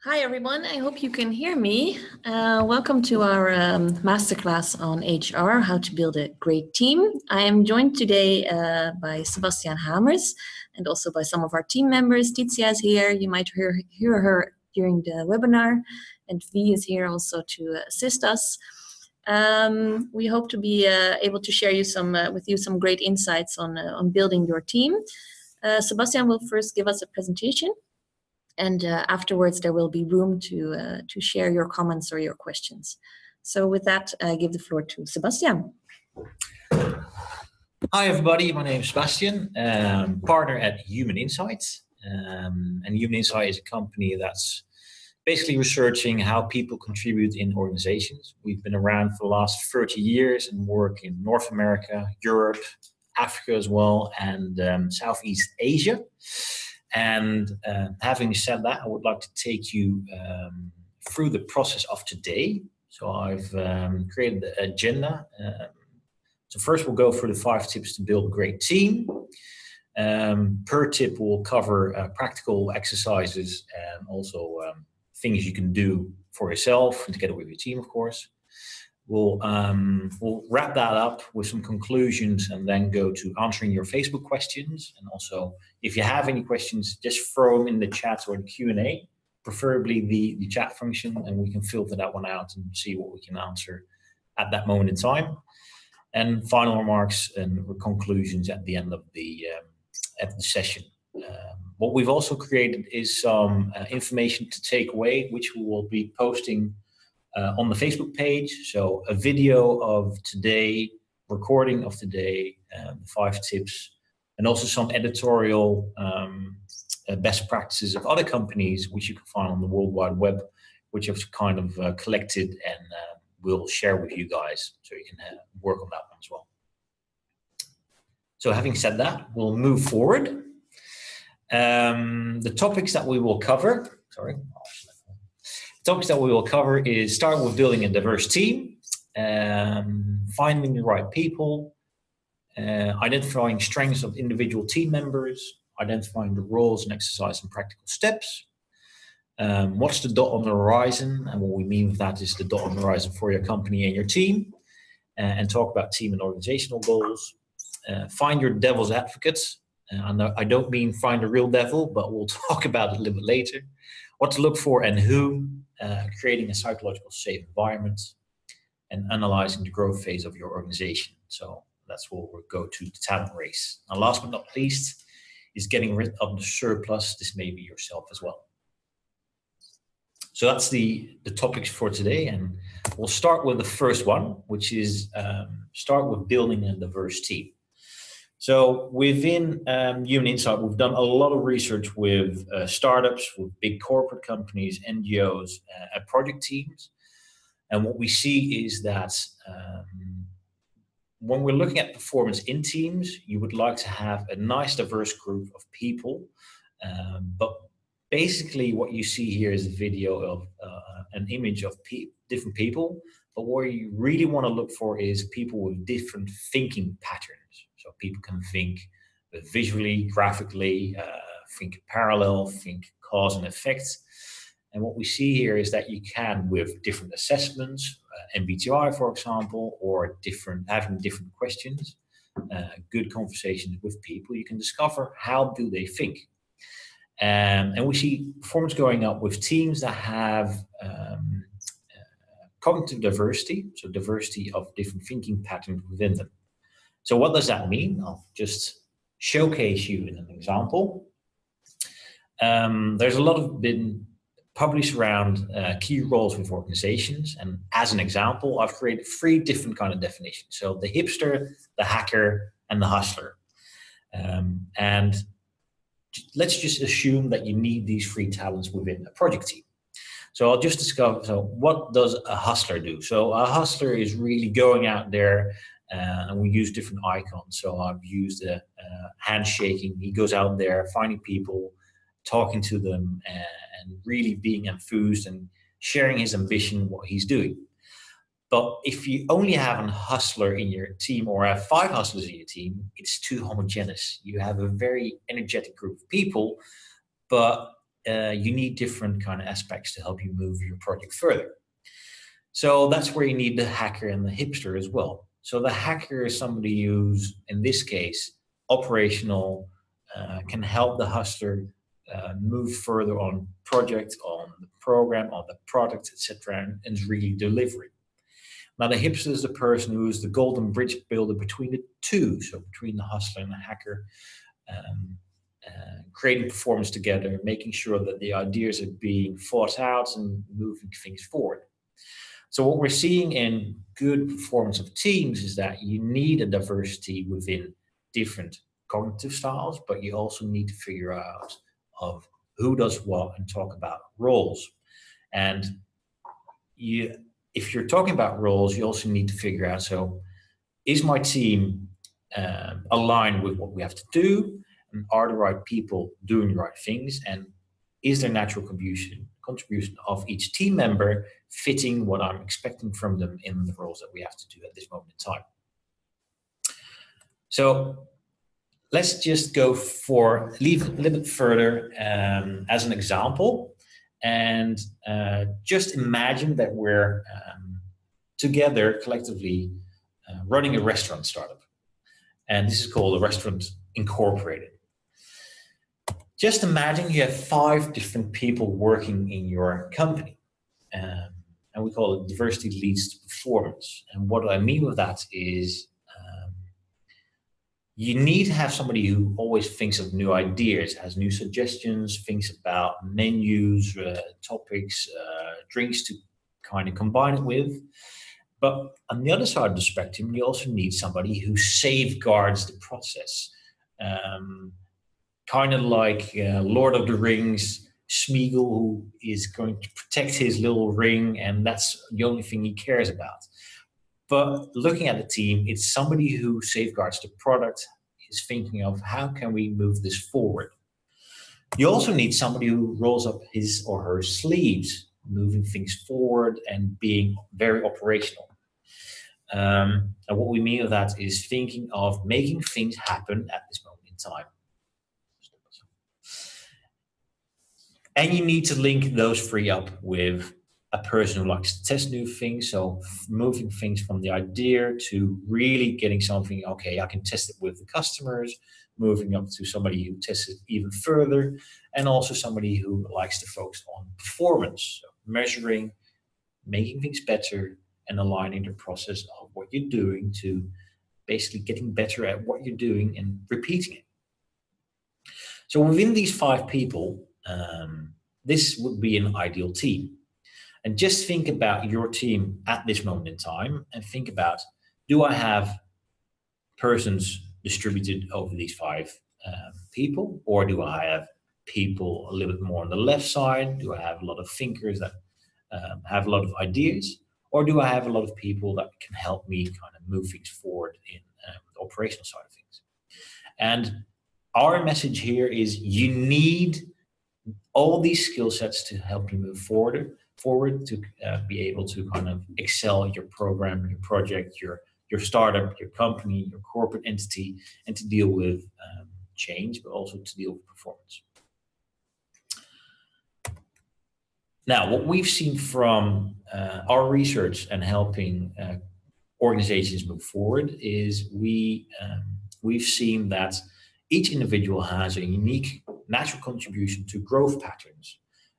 Hi everyone, I hope you can hear me. Welcome to our masterclass on HR, how to build a great team. I am joined today by Sebastian Hamers and also by some of our team members. Titia is here, you might hear her during the webinar, and V is here also to assist us. We hope to be able to share with you some great insights on building your team. Sebastian will first give us a presentation. And afterwards, there will be room to share your comments or your questions. So with that, I give the floor to Sebastian. Hi, everybody. My name is Sebastian, partner at Human Insights. And Human Insight is a company that's basically researching how people contribute in organizations. We've been around for the last 30 years and work in North America, Europe, Africa as well, and Southeast Asia. And having said that, I would like to take you through the process of today. So I've created the agenda. So first we'll go through the 5 tips to build a great team. Per tip we'll cover practical exercises and also things you can do for yourself and together with your team, of course. We'll wrap that up with some conclusions and then go to answering your Facebook questions. And also, if you have any questions, just throw them in the chat or the Q&A, preferably the chat function, and we can filter that one out and see what we can answer at that moment in time. And final remarks and conclusions at the end of the session. What we've also created is some information to take away, which we will be posting on the Facebook page. So a video of today, recording of today, the 5 tips, and also some editorial best practices of other companies, which you can find on the World Wide Web, which I've kind of collected and will share with you guys so you can work on that one as well. So having said that, we'll move forward. The topics that we will cover, is start with building a diverse team, finding the right people, identifying strengths of individual team members, identifying the roles and exercise and practical steps. What's the dot on the horizon? And what we mean with that is the dot on the horizon for your company and your team, and talk about team and organizational goals. Find your devil's advocates. I don't mean find a real devil, but we'll talk about it a little bit later. What to look for and whom, creating a psychological safe environment, and analyzing the growth phase of your organization. So that's where we'll go to the talent race. And last but not least is getting rid of the surplus. This may be yourself as well. So that's the topics for today. And we'll start with the first one, which is start with building a diverse team. So within Human Insight, we've done a lot of research with startups, with big corporate companies, NGOs, and project teams. And what we see is that when we're looking at performance in teams, you would like to have a nice diverse group of people. But basically what you see here is a video of an image of different people. But what you really want to look for is people with different thinking patterns. So people can think visually, graphically, think parallel, think cause and effect. And what we see here is that you can, with different assessments, MBTI, for example, or having different questions, good conversations with people, you can discover how do they think. And we see performance going up with teams that have cognitive diversity, so diversity of different thinking patterns within them. So what does that mean? I'll just showcase you in an example. There's a lot of been published around key roles with organizations. And as an example, I've created 3 different kind of definitions. So the hipster, the hacker, and the hustler. And let's just assume that you need these 3 talents within a project team. So I'll just discover, so what does a hustler do? So a hustler is really going out there, and we use different icons. So I've used a handshaking. He goes out there, finding people, talking to them, and really being enthused and sharing his ambition, what he's doing. But if you only have a hustler in your team or have 5 hustlers in your team, it's too homogeneous. You have a very energetic group of people, but you need different kind of aspects to help you move your project further. So that's where you need the hacker and the hipster as well. So the hacker is somebody who's, in this case, operational, can help the hustler move further on project, on the program, on the product, etc., and is really delivering. Now, the hipster is the person who is the golden bridge builder between the two, so between the hustler and the hacker, creating performance together, making sure that the ideas are being thought out and moving things forward. So what we're seeing in good performance of teams is that you need a diversity within different cognitive styles, but you also need to figure out of who does what and talk about roles. And if you're talking about roles, you also need to figure out, so is my team aligned with what we have to do? And are the right people doing the right things? And is their natural contribution of each team member fitting what I'm expecting from them in the roles that we have to do at this moment in time? So let's just go for a little bit further as an example. And just imagine that we're together collectively running a restaurant startup. And this is called a Restaurant Incorporated. Just imagine you have 5 different people working in your company. And we call it diversity leads to performance. And what I mean with that is you need to have somebody who always thinks of new ideas, has new suggestions, thinks about menus, topics, drinks to kind of combine it with. But on the other side of the spectrum, you also need somebody who safeguards the process. Kind of like Lord of the Rings, Smeagol, who is going to protect his little ring, and that's the only thing he cares about. But looking at the team, it's somebody who safeguards the product, is thinking of how can we move this forward. You also need somebody who rolls up his or her sleeves, moving things forward and being very operational. And what we mean by that is thinking of making things happen at this moment in time. And you need to link those 3 up with a person who likes to test new things. So moving things from the idea to really getting something, okay, I can test it with the customers, moving up to somebody who tests it even further, and also somebody who likes to focus on performance, so measuring, making things better, and aligning the process of what you're doing to basically getting better at what you're doing and repeating it. So within these 5 people, this would be an ideal team. And just think about your team at this moment in time and think about, do I have persons distributed over these 5 people? Or do I have people a little bit more on the left side? Do I have a lot of thinkers that have a lot of ideas? Or do I have a lot of people that can help me kind of move things forward in the operational side of things? And our message here is you need all these skill sets to help you move forward to be able to kind of excel your program, your project, your startup, your company, your corporate entity, and to deal with change, but also to deal with performance. Now, what we've seen from our research and helping organizations move forward is we've seen that each individual has a unique natural contribution to growth patterns.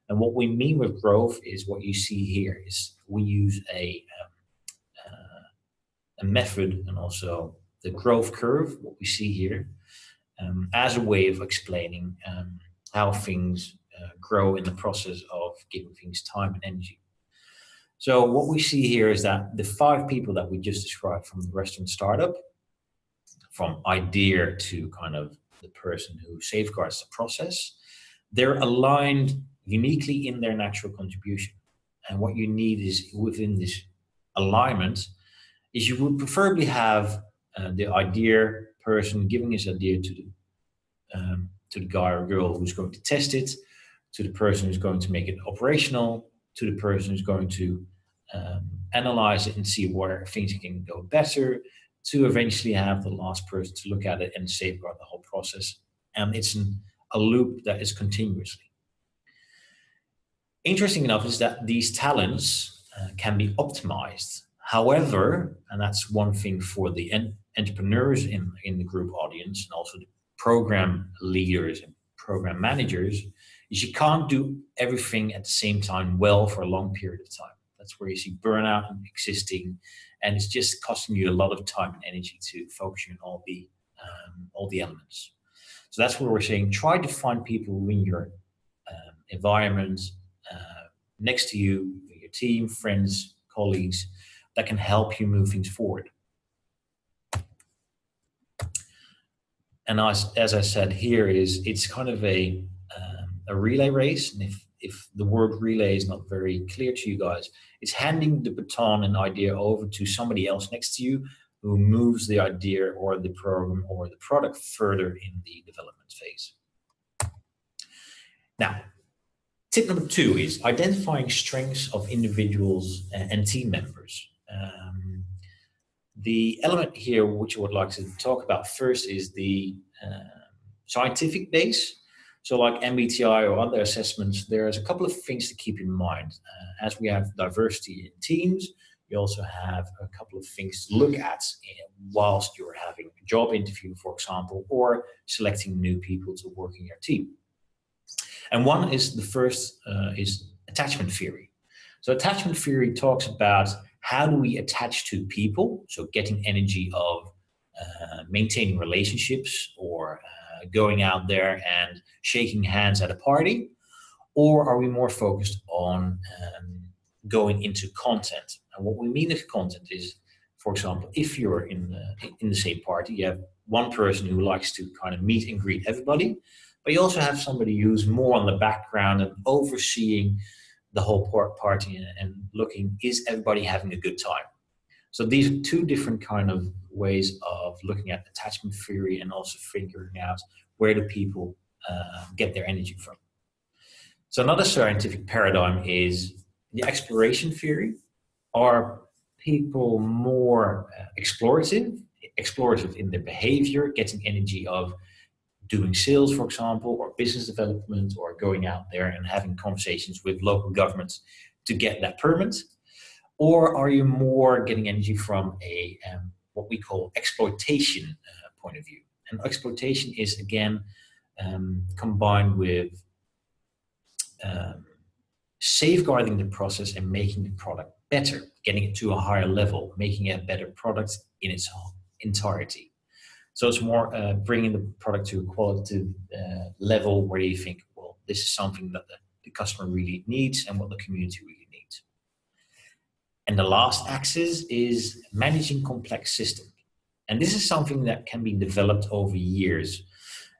And what we mean with growth is what you see here is we use a method and also the growth curve, what we see here, as a way of explaining how things grow in the process of giving things time and energy. So what we see here is that the 5 people that we just described from the restaurant startup, from idea to kind of the person who safeguards the process, they're aligned uniquely in their natural contribution. And what you need is within this alignment is you would preferably have the idea person giving his idea to the guy or girl who's going to test it, to the person who's going to make it operational, to the person who's going to analyze it and see where things can go better, to eventually have the last person to look at it and safeguard the whole process. And it's a loop that is continuously. Interesting enough is that these talents can be optimized. However, and that's one thing for the entrepreneurs in the group audience and also the program leaders and program managers, is you can't do everything at the same time well for a long period of time. That's where you see burnout existing, and it's just costing you a lot of time and energy to focus on all the elements. So that's where we're saying try to find people in your environment, next to you, your team, friends, colleagues, that can help you move things forward. And as I said here, it's kind of a relay race. And if the word relay is not very clear to you guys, it's handing the baton and idea over to somebody else next to you who moves the idea or the program or the product further in the development phase. Now, tip number 2 is identifying strengths of individuals and team members. The element here which I would like to talk about first is the scientific base. So like MBTI or other assessments, there's a couple of things to keep in mind. As we have diversity in teams, you also have a couple of things to look at whilst you're having a job interview, for example, or selecting new people to work in your team. And one is the first is attachment theory. So attachment theory talks about how do we attach to people, so getting energy of maintaining relationships or going out there and shaking hands at a party, or are we more focused on going into content? And what we mean with content is, for example, if you're in the same party, you have one person who likes to kind of meet and greet everybody, but you also have somebody who's more on the background and overseeing the whole party and looking, is everybody having a good time? So these are two different kind of ways of looking at attachment theory and also figuring out where do people get their energy from. So another scientific paradigm is the exploration theory. Are people more explorative in their behavior, getting energy of doing sales, for example, or business development, or going out there and having conversations with local governments to get that permit? Or are you more getting energy from a what we call exploitation point of view? And exploitation is again combined with safeguarding the process and making the product better, getting it to a higher level, making it a better product in its entirety. So it's more bringing the product to a qualitative level where you think, well, this is something that the customer really needs and what the community really needs. And the last axis is managing complex systems. And this is something that can be developed over years.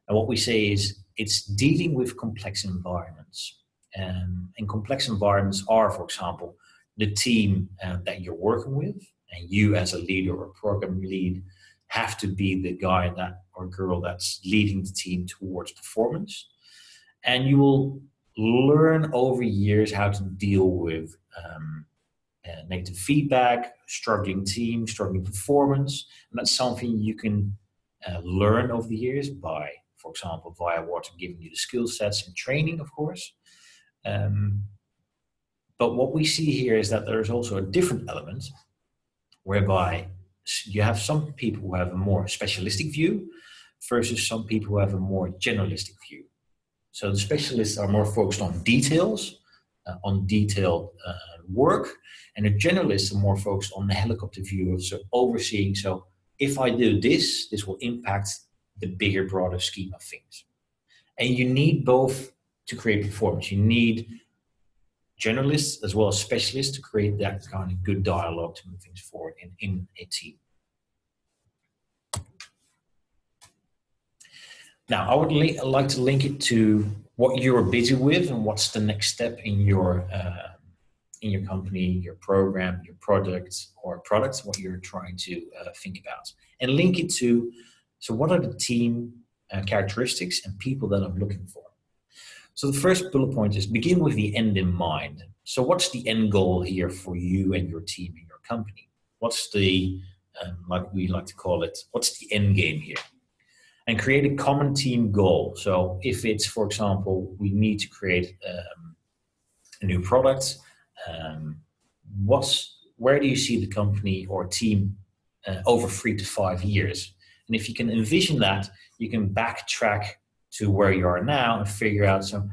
And what we say is it's dealing with complex environments. And complex environments are, for example, the team that you're working with, and you as a leader or program lead have to be the guy that or girl that's leading the team towards performance. And you will learn over years how to deal with negative feedback, struggling team, struggling performance. And that's something you can learn over the years by, for example, via Water giving you the skill sets and training, of course. But what we see here is that there's also a different element whereby you have some people who have a more specialistic view versus some people who have a more generalistic view. So the specialists are more focused on details, on detailed work, and the generalists are more focused on the helicopter view of overseeing. So if I do this, this will impact the bigger, broader scheme of things. And you need both to create performance. You need generalists as well as specialists to create that kind of good dialogue to move things forward in a team. Now, I would like to link it to what you're busy with and what's the next step in your company, your program, your product or products, what you're trying to think about, and link it to, so what are the team characteristics and people that I'm looking for? So the first bullet point is begin with the end in mind. So what's the end goal here for you and your team and your company? What's the, like we like to call it, what's the end game here? And create a common team goal. So if it's, for example, we need to create a new product. Where do you see the company or team over 3 to 5 years? And if you can envision that, you can backtrack to where you are now and figure out, so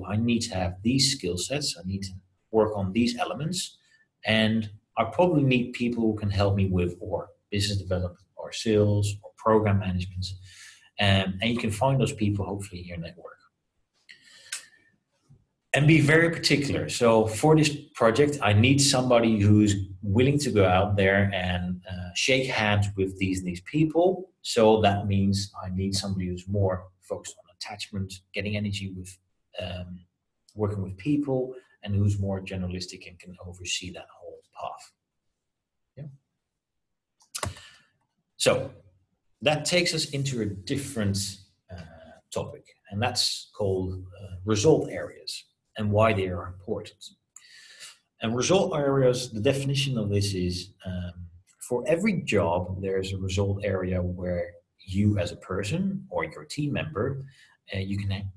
I need to have these skill sets. I need to work on these elements. And I probably need people who can help me with or business development or sales or program management. And you can find those people hopefully in your network. And be very particular. So for this project, I need somebody who's willing to go out there and shake hands with these people. So that means I need somebody who's more focused on attachment, getting energy with working with people, and who's more generalistic and can oversee that whole path. Yeah. So that takes us into a different topic, and that's called result areas and why they are important. And result areas, the definition of this is for every job, there's a result area where you as a person or your team member, you can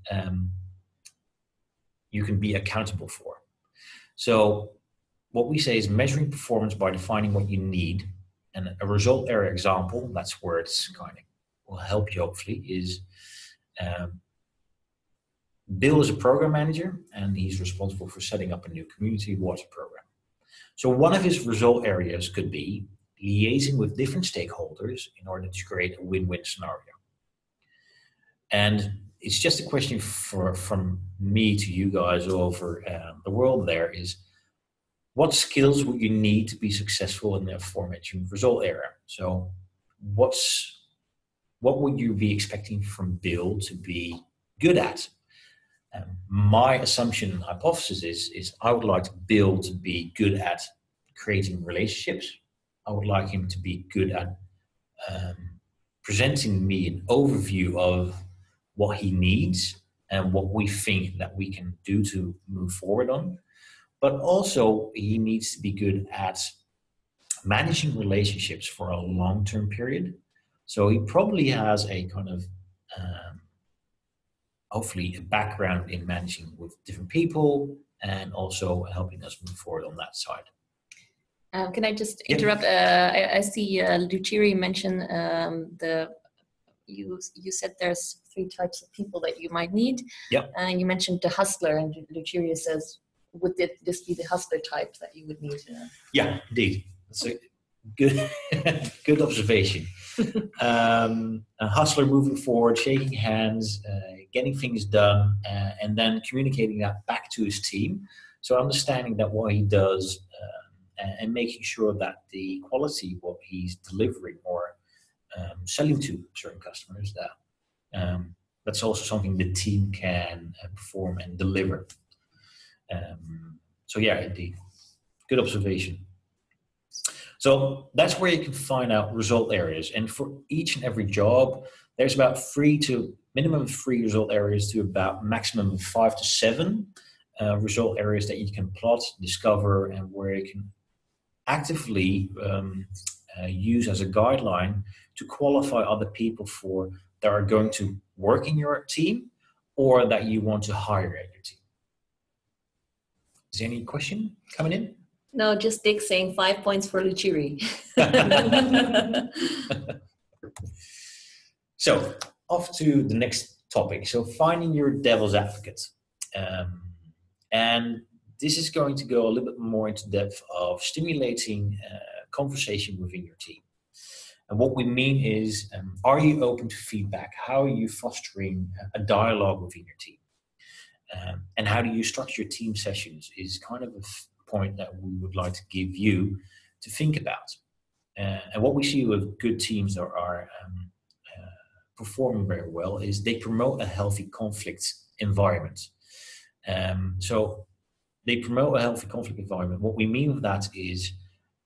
be accountable for. So what we say is measuring performance by defining what you need. And a result area example, that's where it's kind of will help you hopefully, is Bill is a program manager and he's responsible for setting up a new community water program. So one of his result areas could be liaising with different stakeholders in order to create a win-win scenario. And it's just a question from me to you guys all over the world there is, what skills would you need to be successful in the aforementioned result area? So what would you be expecting from Bill to be good at? My assumption and hypothesis is I would like Bill to be good at creating relationships. I would like him to be good at presenting me an overview of what he needs and what we think that we can do to move forward on. But also he needs to be good at managing relationships for a long-term period. So he probably has a kind of, hopefully a background in managing with different people and also helping us move forward on that side. Can I just interrupt? I see Luchiri mention you said there's 3 types of people that you might need. Yep. And you mentioned the hustler, and Luchiri says, would this be the hustler type that you would need? Yeah, indeed. That's a good observation. A hustler moving forward, shaking hands, getting things done, and then communicating that back to his team. So understanding that what he does and making sure that the quality what he's delivering or selling to certain customers, that's also something the team can perform and deliver. So yeah, indeed, good observation. So that's where you can find out result areas. And for each and every job, there's about minimum 3 result areas to about maximum 5 to 7 result areas that you can plot, discover, and where you can actively use as a guideline to qualify other people that are going to work in your team or that you want to hire at your team. Is there any question coming in? No, just Dick saying 5 points for Luchiri. So off to the next topic. So finding your devil's advocate. And this is going to go a little bit more into depth of stimulating conversation within your team. And what we mean is, are you open to feedback? How are you fostering a dialogue within your team? And how do you structure your team sessions is kind of a point that we would like to give you to think about. And what we see with good teams that are performing very well is they promote a healthy conflict environment. So they promote a healthy conflict environment. What we mean with that is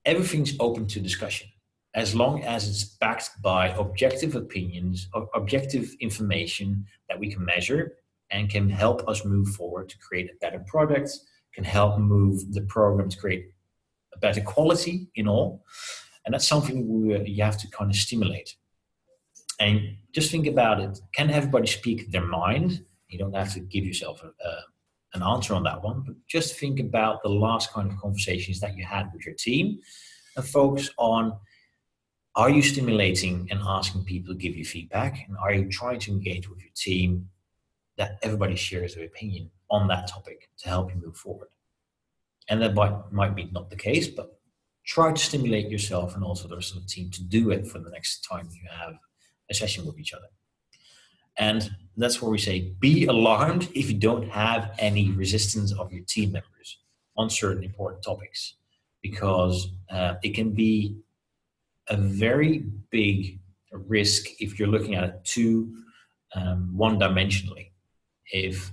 everything's open to discussion as long as it's backed by objective opinions, objective information that we can measure and can help us move forward to create a better product, can help move the program to create a better quality in all. And that's something you have to kind of stimulate. And just think about it. Can everybody speak their mind? You don't have to give yourself an answer on that one, but just think about the last kind of conversations that you had with your team and focus on, are you stimulating and asking people to give you feedback? And are you trying to engage with your team that everybody shares their opinion on that topic to help you move forward? And that might be not the case, but try to stimulate yourself and also the rest of the team to do it for the next time you have a session with each other. And that's where we say, be alarmed if you don't have any resistance of your team members on certain important topics, because it can be a very big risk if you're looking at it too one-dimensionally. If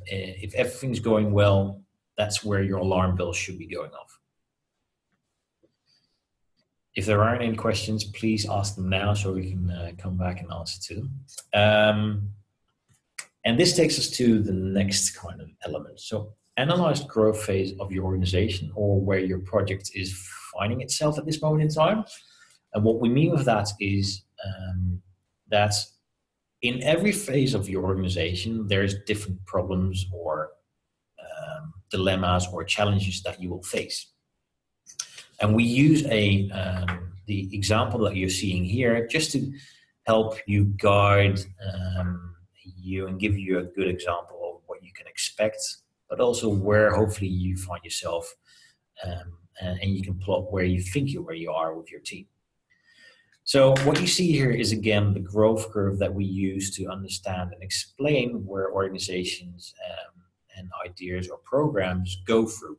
everything's going well, that's where your alarm bell should be going off. If there aren't any questions, please ask them now so we can come back and answer to them. And this takes us to the next kind of element. So analyze the growth phase of your organization or where your project is finding itself at this moment in time. And what we mean with that is that in every phase of your organization, there's different problems or dilemmas or challenges that you will face. And we use the example that you're seeing here just to help you guide you and give you a good example of what you can expect, but also where hopefully you find yourself and you can plot where you think where you are with your team. So what you see here is, again, the growth curve that we use to understand and explain where organizations and ideas or programs go through.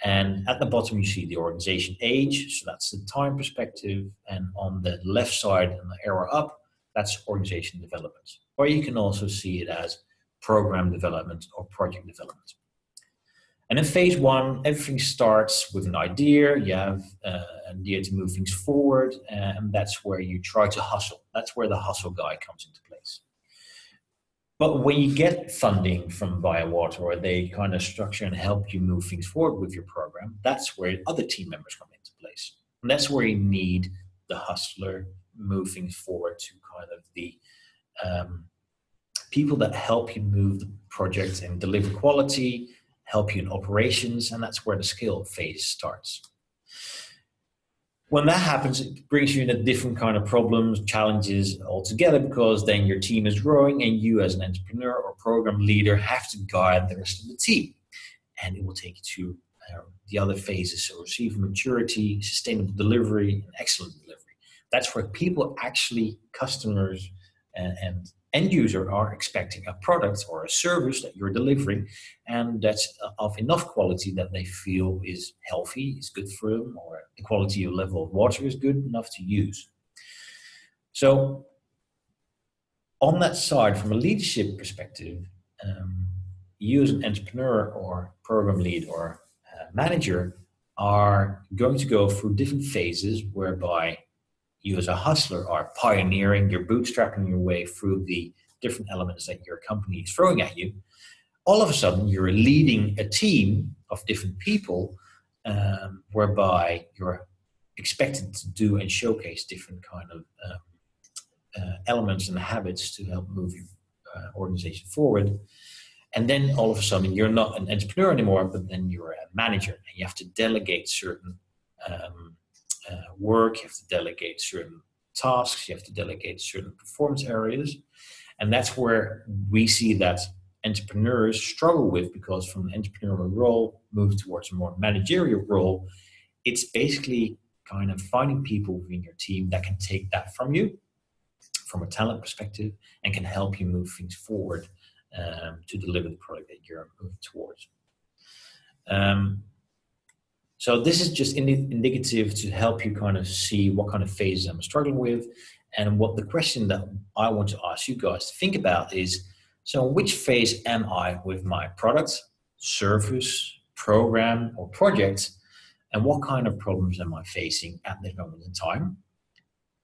And at the bottom, you see the organization age. So that's the time perspective. And on the left side, and the arrow up, that's organization development. Or you can also see it as program development or project development. And in phase one, everything starts with an idea. You have an idea to move things forward, and that's where you try to hustle. That's where the hustle guy comes into place. But when you get funding from Water, or they kind of structure and help you move things forward with your program, that's where other team members come into place. And that's where you need the hustler move things forward to kind of the people that help you move the project and deliver quality, help you in operations, and that's where the scale phase starts. When that happens, it brings you in a different kind of problems, challenges altogether, because then your team is growing and you as an entrepreneur or program leader have to guide the rest of the team. And it will take you to the other phases, so receive maturity, sustainable delivery, and excellent delivery. That's where people actually, customers and end user are expecting a product or a service that you're delivering, and that's of enough quality that they feel is healthy, is good for them, or the quality of level of water is good enough to use. So on that side, from a leadership perspective, you as an entrepreneur or program lead or manager are going to go through different phases whereby you as a hustler are pioneering, you're bootstrapping your way through the different elements that your company is throwing at you. All of a sudden, you're leading a team of different people whereby you're expected to do and showcase different kind of elements and habits to help move your organization forward. And then all of a sudden, you're not an entrepreneur anymore, but then you're a manager, and you have to delegate certain work, you have to delegate certain tasks, you have to delegate certain performance areas. And that's where we see that entrepreneurs struggle with, because from an entrepreneurial role, move towards a more managerial role. It's basically kind of finding people within your team that can take that from you, from a talent perspective, and can help you move things forward to deliver the product that you're moving towards. So this is just indicative to help you kind of see what kind of phases I'm struggling with. And what the question that I want to ask you guys to think about is, so which phase am I with my product, service, program, or project? And what kind of problems am I facing at this moment in time?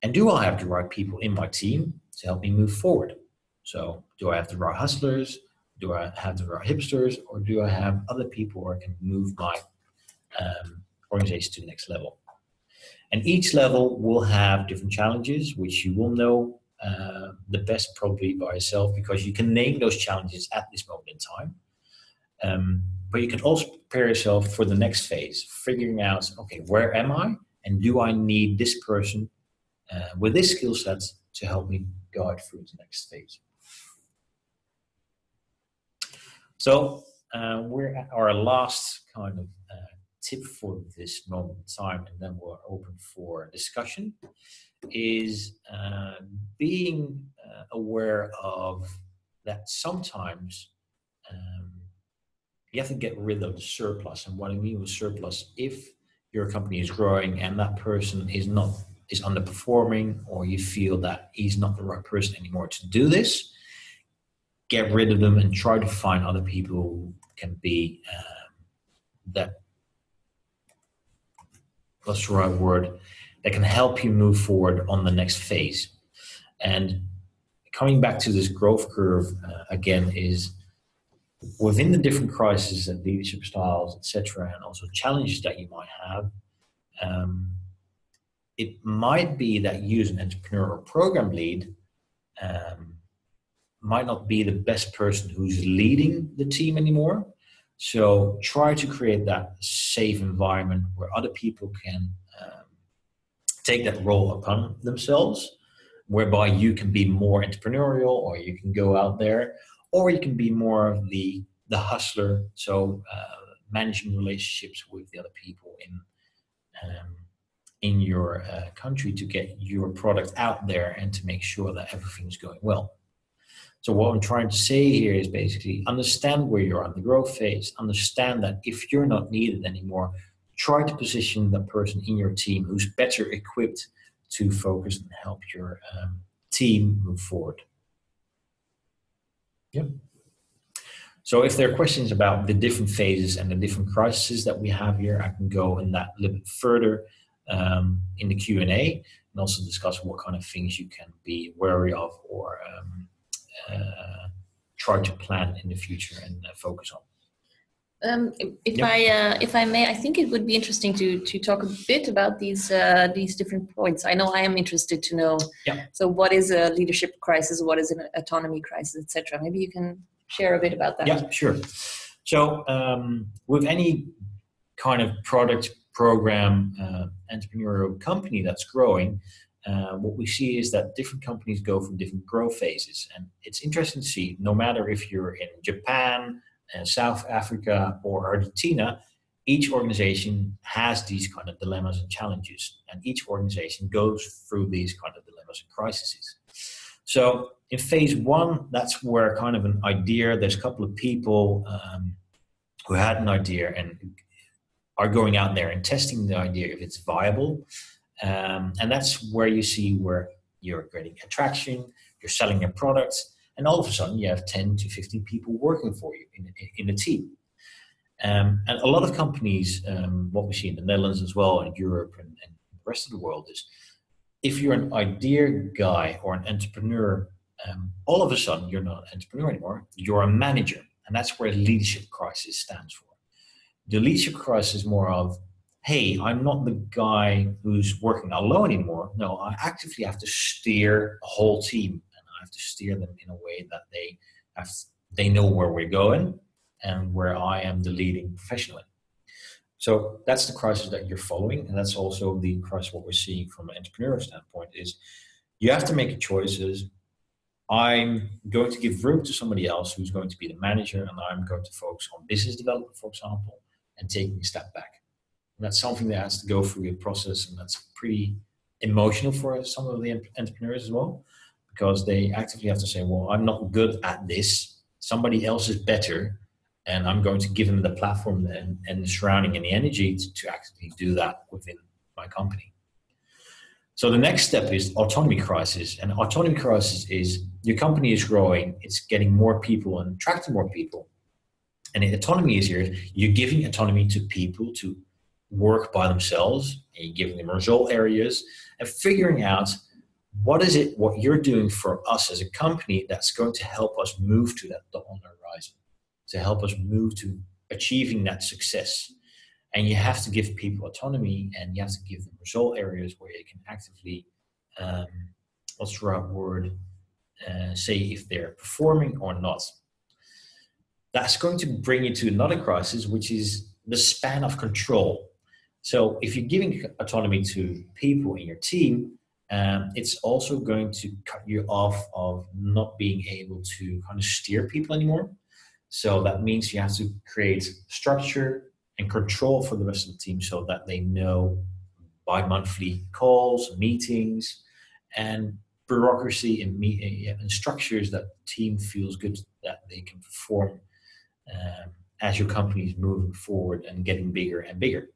And do I have the right people in my team to help me move forward? So do I have the right hustlers? Do I have the right hipsters? Or do I have other people who can move my organization to the next level? And each level will have different challenges, which you will know the best probably by yourself, because you can name those challenges at this moment in time. But you can also prepare yourself for the next phase, figuring out, okay, where am I? And do I need this person with this skill set to help me guide through the next phase? So we're at our last kind of tip for this moment in time, and then we're open for discussion, is being aware of that sometimes you have to get rid of the surplus. And what I mean with surplus, if your company is growing and that person is underperforming, or you feel that he's not the right person anymore to do this, get rid of them and try to find other people who can be that, what's the right word, that can help you move forward on the next phase. And coming back to this growth curve again, is within the different crises and leadership styles, etc., and also challenges that you might have, it might be that you as an entrepreneur or program lead might not be the best person who's leading the team anymore. So try to create that safe environment where other people can take that role upon themselves, whereby you can be more entrepreneurial, or you can go out there, or you can be more of the hustler. So managing relationships with the other people in your country to get your product out there and to make sure that everything's going well. So what I'm trying to say here is basically understand where you're on the growth phase. Understand that if you're not needed anymore, try to position the person in your team who's better equipped to focus and help your team move forward. Yep. So if there are questions about the different phases and the different crises that we have here, I can go in that a little bit further in the Q&A, and also discuss what kind of things you can be wary of, or try to plan in the future and focus on. If I may, I think it would be interesting to talk a bit about these different points. I know I am interested to know. Yeah. So what is a leadership crisis? What is an autonomy crisis, etc.? Maybe you can share a bit about that. Yeah, sure. So with any kind of product, program, entrepreneurial company that's growing, what we see is that different companies go from different growth phases. And it's interesting to see, no matter if you're in Japan, South Africa, or Argentina, each organization has these kind of dilemmas and challenges. And each organization goes through these kind of dilemmas and crises. So in phase one, that's where kind of an idea, there's a couple of people who had an idea and are going out there and testing the idea if it's viable. And that's where you see where you're getting attraction, you're selling your products, and all of a sudden you have 10 to 15 people working for you in a team. And a lot of companies, what we see in the Netherlands as well, and Europe and the rest of the world, is if you're an idea guy or an entrepreneur, all of a sudden you're not an entrepreneur anymore, you're a manager. And that's where leadership crisis stands for. The leadership crisis is more of, hey, I'm not the guy who's working alone anymore. No, I actively have to steer a whole team, and I have to steer them in a way that they know where we're going and where I am the leading professional in. So that's the crisis that you're following, and that's also the crisis what we're seeing from an entrepreneurial standpoint is you have to make a choice. I'm going to give room to somebody else who's going to be the manager, and I'm going to focus on business development, for example, and taking a step back. And that's something that has to go through a process, and that's pretty emotional for some of the entrepreneurs as well, because they actively have to say, well, I'm not good at this. Somebody else is better, and I'm going to give them the platform and the surrounding and the energy to actually do that within my company. So the next step is autonomy crisis. And autonomy crisis is your company is growing, it's getting more people and attracting more people. And the autonomy is here, you're giving autonomy to people to work by themselves, and you're giving them result areas and figuring out what you're doing for us as a company that's going to help us move to that dot on the horizon, to help us move to achieving that success. And you have to give people autonomy, and you have to give them result areas where you can actively, say if they're performing or not. that's going to bring you to another crisis, which is the span of control. So if you're giving autonomy to people in your team, it's also going to cut you off of not being able to kind of steer people anymore. So that means you have to create structure and control for the rest of the team so that they know bi-monthly calls, meetings, and bureaucracy and structures that the team feels good that they can perform as your company is moving forward and getting bigger and bigger.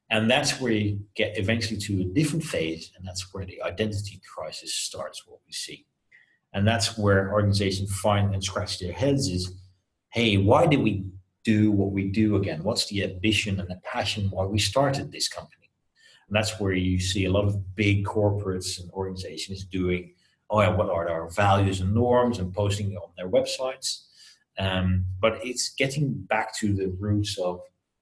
And that's where you get eventually to a different phase, and that's where the identity crisis starts, what we see. And that's where organizations find and scratch their heads is, hey, why did we do what we do again? What's the ambition and the passion why we started this company? And that's where you see a lot of big corporates and organizations doing, oh yeah, what are our values and norms, and posting it on their websites. But it's getting back to the roots of,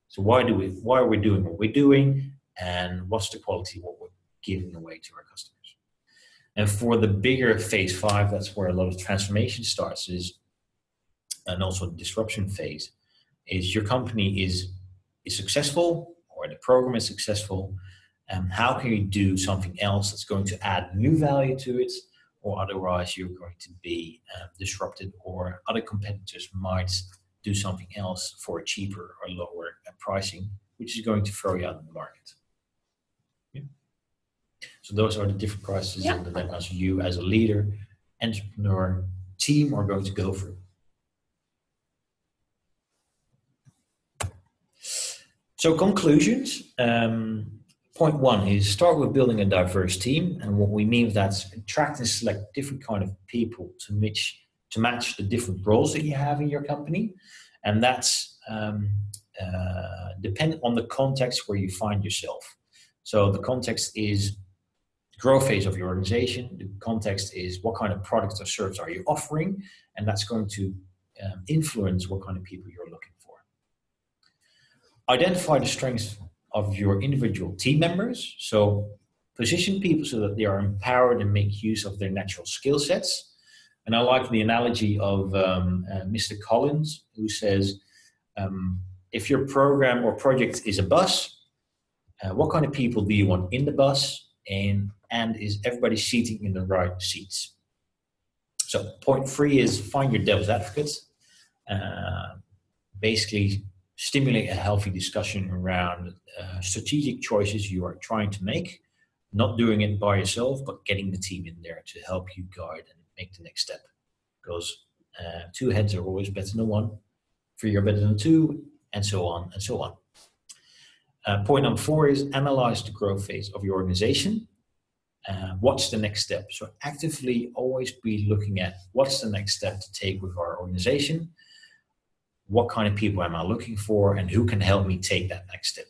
so why are we doing what we're doing, and what's the quality of what we're giving away to our customers? And for the bigger phase 5, that's where a lot of transformation starts, and also the disruption phase, is your company is successful, or the program is successful, and how can you do something else that's going to add new value to it, or otherwise you're going to be disrupted, or other competitors might do something else for a cheaper or lower pricing, which is going to throw you out of the market. Yeah. So those are the different crises and dilemmas you as a leader, entrepreneur, team are going to go through. So conclusions. Point 1 is start with building a diverse team. And what we mean with that is attract and select different kind of people to match the different roles that you have in your company. And that's dependent on the context where you find yourself. So the context is growth phase of your organization. The context is what kind of products or service are you offering, and that's going to influence what kind of people you're looking for. Identify the strengths of your individual team members. So position people so that they are empowered and make use of their natural skill sets. And I like the analogy of Mr. Collins, who says, if your program or project is a bus, what kind of people do you want in the bus? And is everybody seating in the right seats? So point 3 is find your devil's advocates. Basically stimulate a healthy discussion around strategic choices you are trying to make, not doing it by yourself, but getting the team in there to help you guide and make the next step. Because 2 heads are always better than 1, 3 are better than 2, and so on and so on. Point number 4 is analyze the growth phase of your organization. What's the next step? So actively always be looking at what's the next step to take with our organization. What kind of people am I looking for, and who can help me take that next step?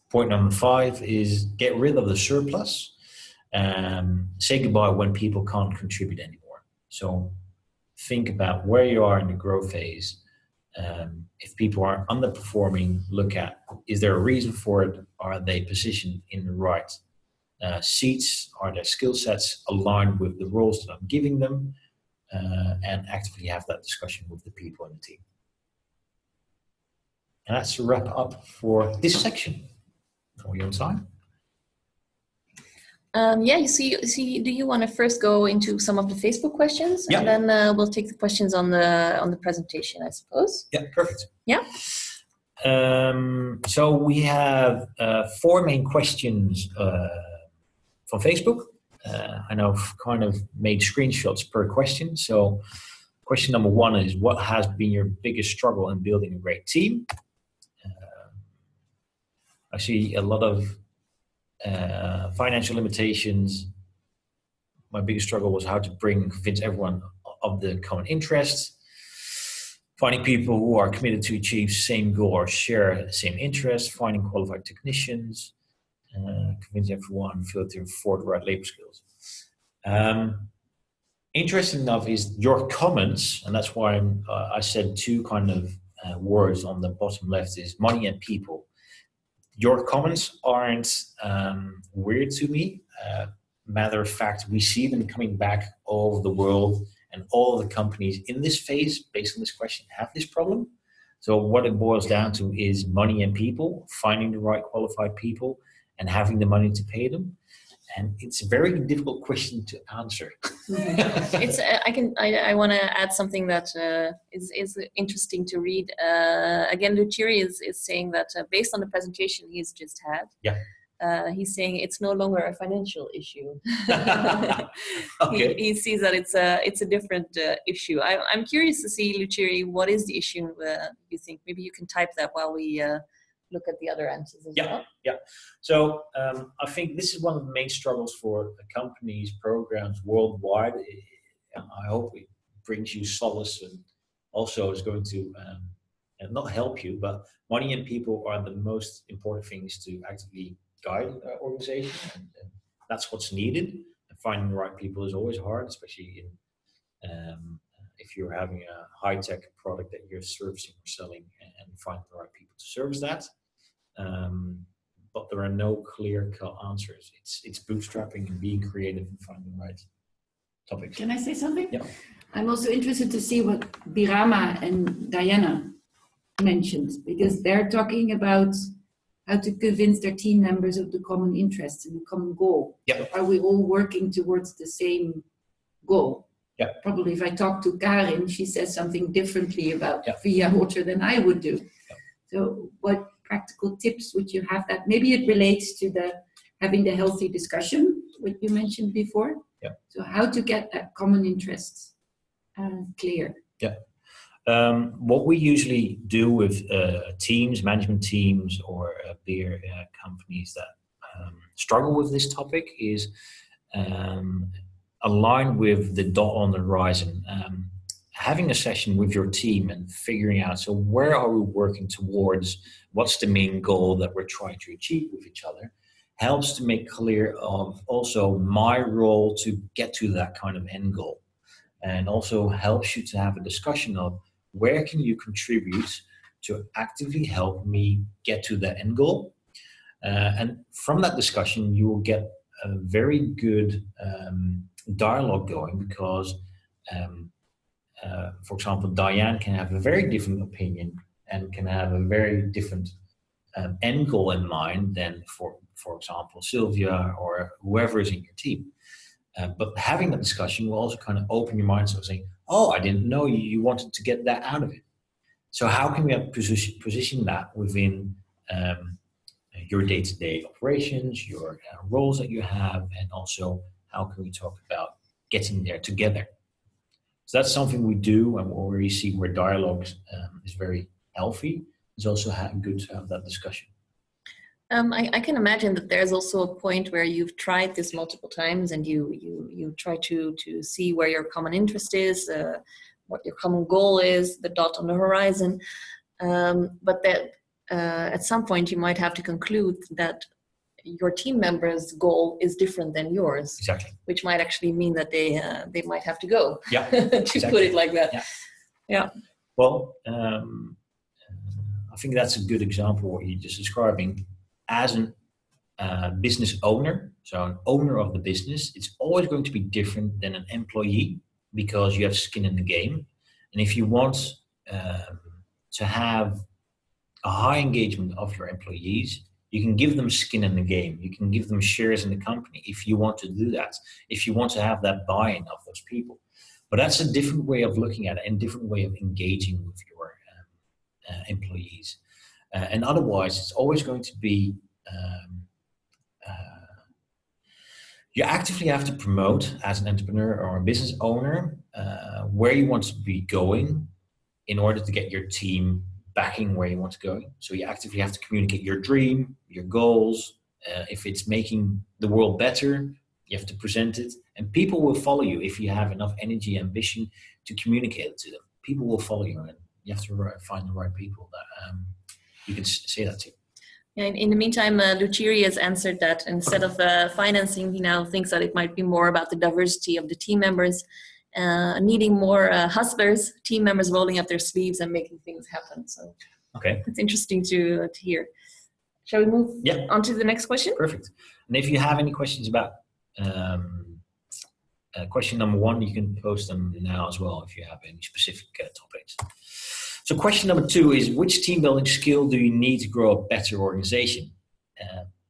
Point number 5 is get rid of the surplus. Say goodbye when people can't contribute anymore. So think about where you are in the growth phase. If people are underperforming, look at, is there a reason for it? Are they positioned in the right seats? Are their skill sets aligned with the roles that I'm giving them? And actively have that discussion with the people in the team. And that's a wrap up for this section. Are we on time? You see. Do you want to first go into some of the Facebook questions, and then we'll take the questions on the presentation, I suppose? Yeah, perfect. Yeah. So we have 4 main questions from Facebook. And I've kind of made screenshots per question. So question number 1 is, what has been your biggest struggle in building a great team? I see a lot of financial limitations. My biggest struggle was how to convince everyone of the common interests. Finding people who are committed to achieve the same goal or share the same interests. Finding qualified technicians. Convince everyone filter for the right labor skills. Interesting enough is your comments, and that's why I said 2 kind of words on the bottom left is money and people. Your comments aren't weird to me. Matter of fact, we see them coming back all over the world, And all of the companies in this phase, based on this question, have this problem. So what it boils down to is money and people, finding the right qualified people and having the money to pay them. And it's a very difficult question to answer. It's I want to add something that is interesting to read. Again, Luchiri is saying that based on the presentation he's just had, he's saying it's no longer a financial issue. Okay. He sees that it's a different issue. I'm curious to see, Luchiri, what is the issue you think? Maybe you can type that while we look at the other answers as well. Yeah. So I think this is one of the main struggles for companies, programs worldwide. I hope it brings you solace and also is going to not help you, but money and people are the most important things to actively guide an organization, and that's what's needed. And finding the right people is always hard, especially if you're having a high-tech product that you're servicing or selling, and finding the right people to service that. But there are no clear-cut answers. It's bootstrapping and being creative and finding the right topics. Can I say something? Yeah. I'm also interested to see what Birama and Diana mentioned, because they're talking about how to convince their team members of the common interests and the common goal. Yeah. Are we all working towards the same goal? Yeah. Probably if I talk to Karin, she says something differently about Via Water than I would do. Yeah. So what practical tips would you have that? Maybe it relates to having the healthy discussion, what you mentioned before. Yeah. So how to get that common interest clear. Yeah. What we usually do with teams, management teams, or beer companies that struggle with this topic is align with the dot on the horizon. Having a session with your team and figuring out, so where are we working towards, what's the main goal that we're trying to achieve with each other, helps to make clear of also my role to get to that kind of end goal. And also helps you to have a discussion of where can you contribute to actively help me get to the end goal. And from that discussion, you will get a very good dialogue going, because for example, Diane can have a very different opinion and can have a very different end goal in mind than, for example, Sylvia or whoever is in your team. But having that discussion will also kind of open your mind, so saying, oh, I didn't know you wanted to get that out of it. So how can we position that within your day-to-day operations, your roles that you have, and also how can we talk about getting there together? So that's something we do, and where we see where dialogue is very healthy. It's also good to have that discussion. I can imagine that there's also a point where you've tried this multiple times, and you try to see where your common interest is, what your common goal is, the dot on the horizon. But that at some point you might have to conclude that your team members' goal is different than yours. Exactly. Which might actually mean that they might have to go. Yeah. To exactly. put it like that. Yeah. Well, I think that's a good example of what you're just describing. As a business owner, so an owner of the business, it's always going to be different than an employee, because you have skin in the game. And if you want to have a high engagement of your employees, you can give them skin in the game. You can give them shares in the company if you want to do that, if you want to have that buy-in of those people. But that's a different way of looking at it and different way of engaging with your employees. And otherwise, it's always going to be, you actively have to promote as an entrepreneur or a business owner where you want to be going in order to get your team backing where you want to go. So you actively have to communicate your dream, your goals. If it's making the world better, you have to present it, and people will follow you if you have enough energy, ambition to communicate it to them. People will follow you, and you have to find the right people that you can say that to. Yeah, in the meantime, Luchiri has answered that instead of financing, he now thinks that it might be more about the diversity of the team members, needing more hustlers, team members rolling up their sleeves and making things happen. So okay, it's interesting to hear. Shall we move on to the next question? Perfect. And if you have any questions about question number 1, you can post them now as well if you have any specific topics. So question number 2 is, which team building skill do you need to grow a better organization?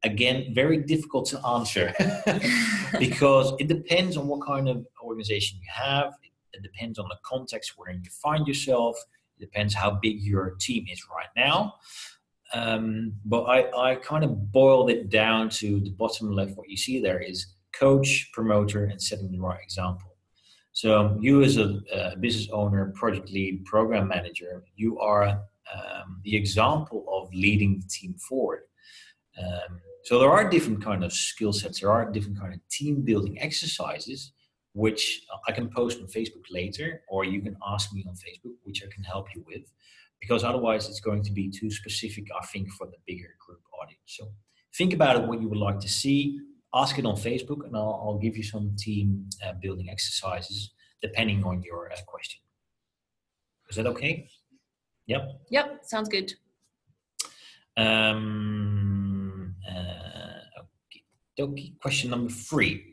Again, very difficult to answer because it depends on what kind of organization you have. It depends on the context where you find yourself. It depends how big your team is right now. But I kind of boiled it down to the bottom left. What you see there is coach, promoter, and setting the right example. So you as a business owner, project lead, program manager, you are the example of leading the team forward. So there are different kind of skill sets. There are different kind of team building exercises, which I can post on Facebook later, or you can ask me on Facebook, which I can help you with, because otherwise it's going to be too specific, I think, for the bigger group audience. So think about it, what you would like to see, ask it on Facebook, and I'll give you some team building exercises depending on your question. Is that okay? Yep. Yep, sounds good. Okay. Question number 3.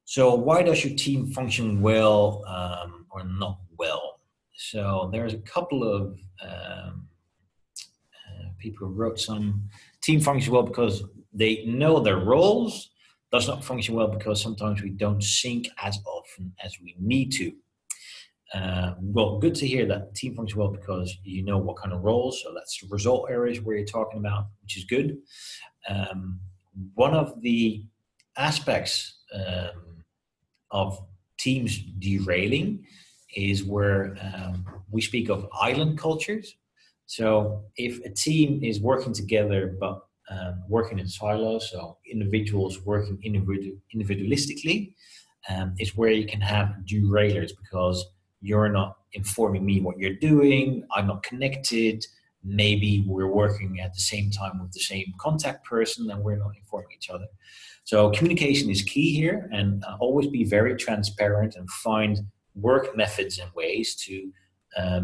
So why does your team function well or not well? So there's a couple of people who wrote some. Team functions well because they know their roles. Does not function well because sometimes we don't sync as often as we need to. Well, good to hear that team functions well because you know what kind of roles. So that's the result areas where you're talking about, which is good. One of the aspects of teams derailing is where we speak of island cultures. So if a team is working together but working in silos, so individuals working individualistically, is where you can have derailers because you're not informing me what you're doing, I'm not connected, maybe we're working at the same time with the same contact person and we're not informing each other. So communication is key here, and always be very transparent and find work methods and ways to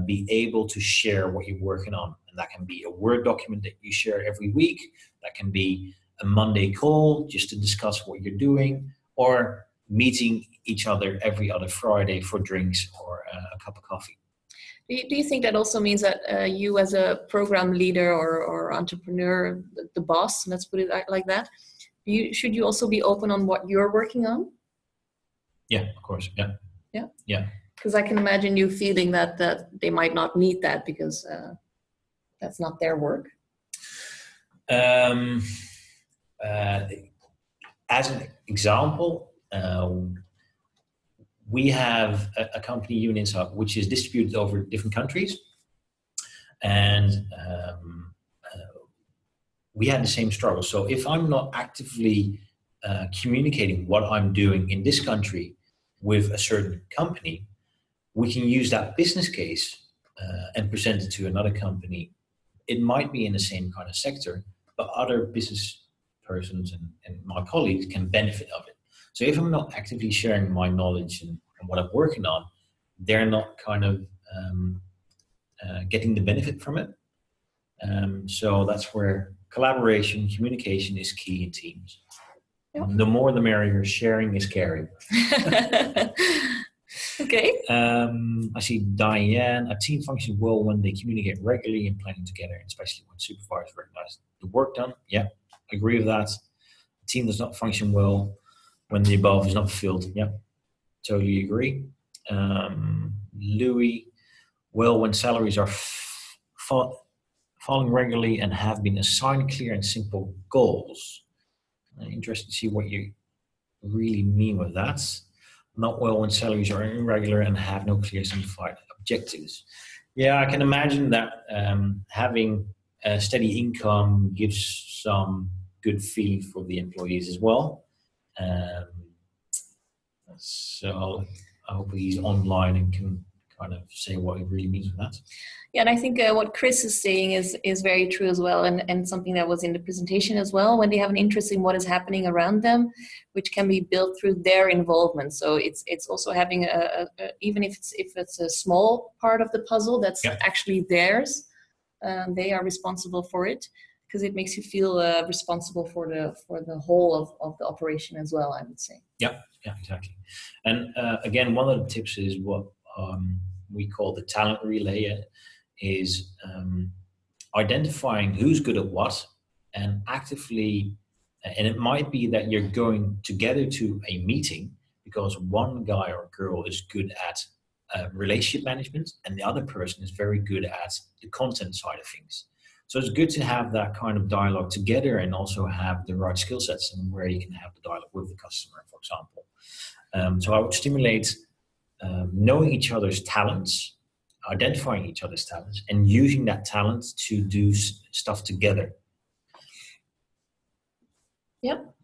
be able to share what you're working on. And that can be a Word document that you share every week. That can be a Monday call just to discuss what you're doing, or meeting each other every other Friday for drinks or a cup of coffee. Do you think that also means that you as a program leader or entrepreneur, the boss, let's put it like that, should you also be open on what you're working on? Yeah, of course. Yeah. Yeah. Yeah. Because I can imagine you feeling that they might not need that because that's not their work. As an example, we have a company, Human Insight, which is distributed over different countries. And we had the same struggle. So if I'm not actively communicating what I'm doing in this country with a certain company, we can use that business case and present it to another company. It might be in the same kind of sector, but other business persons and my colleagues can benefit of it. So if I'm not actively sharing my knowledge and what I'm working on, they're not kind of getting the benefit from it. So that's where collaboration, communication is key in teams. Yep. The more the merrier. Sharing is caring. Okay. I see Diane. A team functions well when they communicate regularly and planning together, especially when supervisors recognize the work done. Yeah, I agree with that. A team does not function well when the above is not fulfilled. Yeah, totally agree. Louis, well, when salaries are falling regularly and have been assigned clear and simple goals. Interested to see what you really mean with that. Not well when salaries are irregular and have no clear simplified objectives. Yeah, I can imagine that having a steady income gives some good feeling for the employees as well. So I hope he's online and can kind of say what he really means with that. Yeah, and I think what Chris is saying is very true as well, and something that was in the presentation as well, when they have an interest in what is happening around them, which can be built through their involvement. So it's also having even if it's a small part of the puzzle that's actually theirs, they are responsible for it. because it makes you feel responsible for the whole of the operation as well, I would say. Yeah, exactly. And again, one of the tips is what we call the talent relay, is identifying who's good at what and actively, and it might be that you're going together to a meeting because one guy or girl is good at relationship management and the other person is very good at the content side of things. So it's good to have that kind of dialogue together and also have the right skill sets and where you can have the dialogue with the customer, for example. So I would stimulate knowing each other's talents, identifying each other's talents, and using that talent to do stuff together. Yep.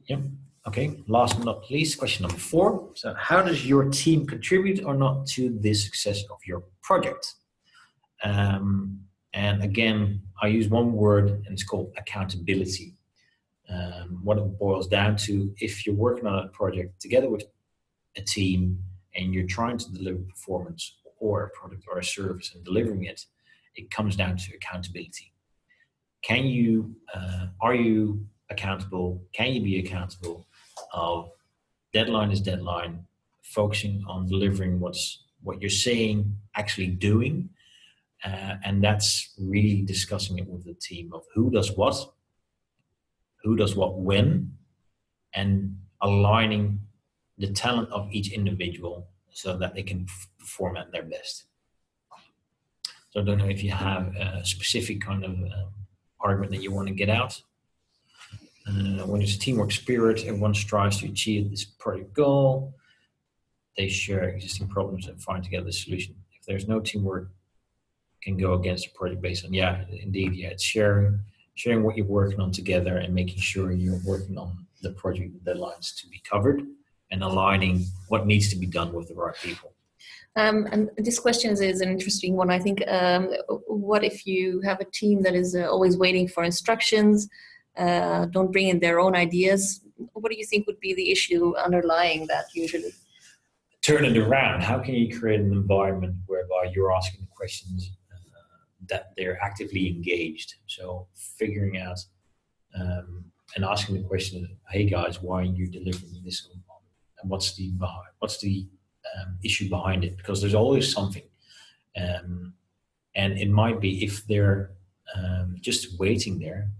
Okay, last but not least, question number 4. So how does your team contribute or not to the success of your project? And again, I use one word and it's called accountability. What it boils down to, if you're working on a project together with a team and you're trying to deliver performance or a product or a service and delivering it, it comes down to accountability. Are you accountable? Can you be accountable of deadline is deadline, focusing on delivering what you're saying, actually doing, and that's really discussing it with the team of who does what when, and aligning the talent of each individual so that they can perform at their best. So I don't know if you have a specific kind of argument that you want to get out. When it's a teamwork spirit, everyone strives to achieve this project goal. They share existing problems and find together a solution. If there's no teamwork, can go against a project based on, it's sharing what you're working on together and making sure you're working on the project deadlines to be covered and aligning what needs to be done with the right people. And this question is an interesting one. I think, what if you have a team that is always waiting for instructions, don't bring in their own ideas? What do you think would be the issue underlying that usually? Turn it around. How can you create an environment whereby you're asking the questions that they're actively engaged? So figuring out and asking the question, hey guys, why are you delivering this? And what's the issue behind it? Because there's always something. And it might be, if they're just waiting there,